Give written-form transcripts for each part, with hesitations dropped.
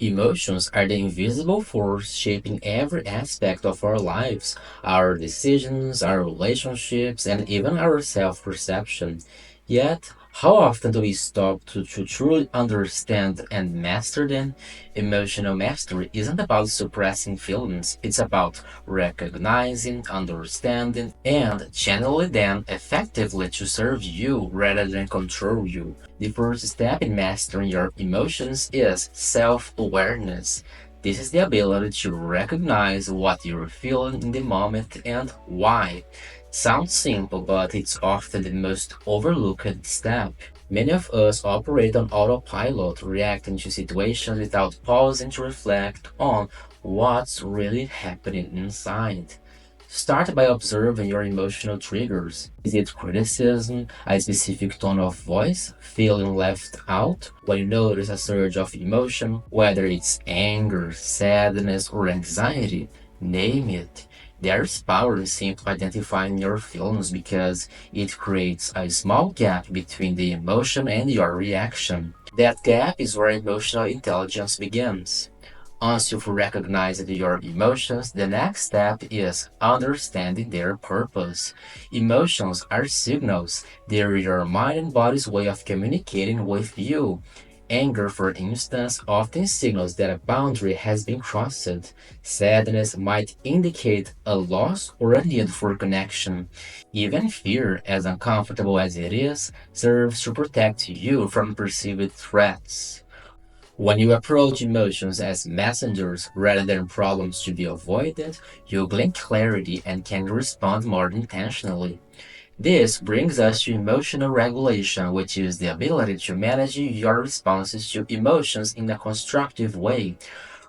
Emotions are the invisible force shaping every aspect of our lives, our decisions, our relationships, and even our self perception. Yet, how often do we stop to truly understand and master them? Emotional mastery isn't about suppressing feelings, it's about recognizing, understanding, and channeling them effectively to serve you rather than control you. The first step in mastering your emotions is self awareness. This is the ability to recognize what you're feeling in the moment and why. Sounds simple, but it's often the most overlooked step. Many of us operate on autopilot, reacting to situations without pausing to reflect on what's really happening inside. Start by observing your emotional triggers. Is it criticism, a specific tone of voice, feeling left out? When you notice a surge of emotion, whether it's anger, sadness, or anxiety, name it. There's power in simply identifying your feelings because it creates a small gap between the emotion and your reaction. That gap is where emotional intelligence begins. Once you've recognized your emotions, the next step is understanding their purpose. Emotions are signals. They're your mind and body's way of communicating with you. Anger, for instance, often signals that a boundary has been crossed. Sadness might indicate a loss or a need for connection. Even fear, as uncomfortable as it is, serves to protect you from perceived threats. When you approach emotions as messengers rather than problems to be avoided, you gain clarity and can respond more intentionally. This brings us to emotional regulation, which is the ability to manage your responses to emotions in a constructive way.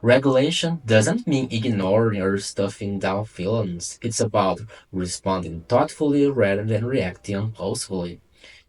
Regulation doesn't mean ignoring or stuffing down feelings. It's about responding thoughtfully rather than reacting impulsively.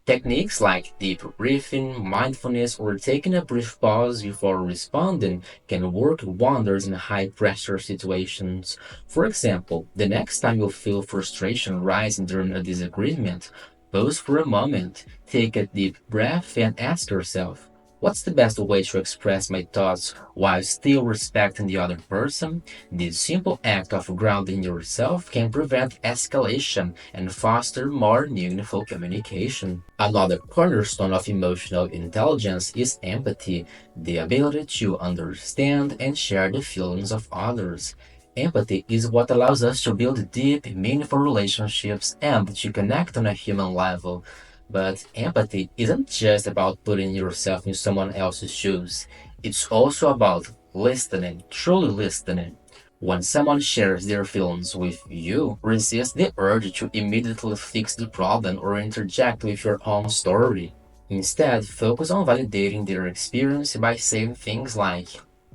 Techniques like deep breathing, mindfulness, or taking a brief pause before responding can work wonders in high pressure situations. For example, the next time you feel frustration rising during a disagreement, pause for a moment, take a deep breath, and ask yourself, what's the best way to express my thoughts while still respecting the other person? This simple act of grounding yourself can prevent escalation and foster more meaningful communication. Another cornerstone of emotional intelligence is empathy, the ability to understand and share the feelings of others. Empathy is what allows us to build deep, meaningful relationships and to connect on a human level. But empathy isn't just about putting yourself in someone else's shoes. It's also about listening, truly listening. When someone shares their feelings with you, resist the urge to immediately fix the problem or interject with your own story. Instead, focus on validating their experience by saying things like,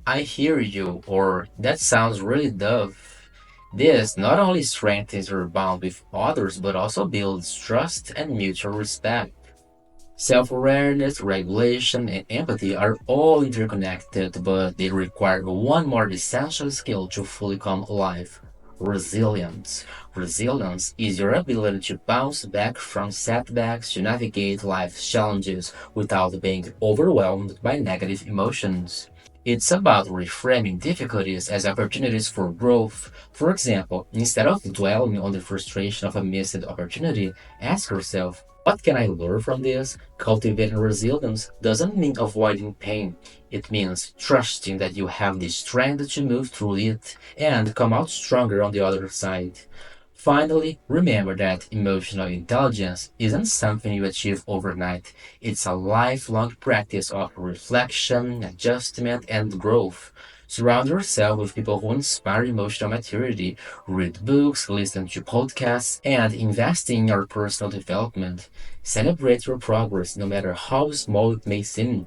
I hear you, or that sounds really tough. This not only strengthens your bond with others but also builds trust and mutual respect. Self awareness, regulation, and empathy are all interconnected, but they require one more essential skill to fully come alive: resilience. Resilience is your ability to bounce back from setbacks, to navigate life's challenges without being overwhelmed by negative emotions. It's about reframing difficulties as opportunities for growth. For example, instead of dwelling on the frustration of a missed opportunity, ask yourself, what can I learn from this? Cultivating resilience doesn't mean avoiding pain. It means trusting that you have the strength to move through it and come out stronger on the other side. Finally, remember that emotional intelligence isn't something you achieve overnight. It's a lifelong practice of reflection, adjustment, and growth. Surround yourself with people who inspire emotional maturity. Read books, listen to podcasts, and invest in your personal development. Celebrate your progress, no matter how small it may seem.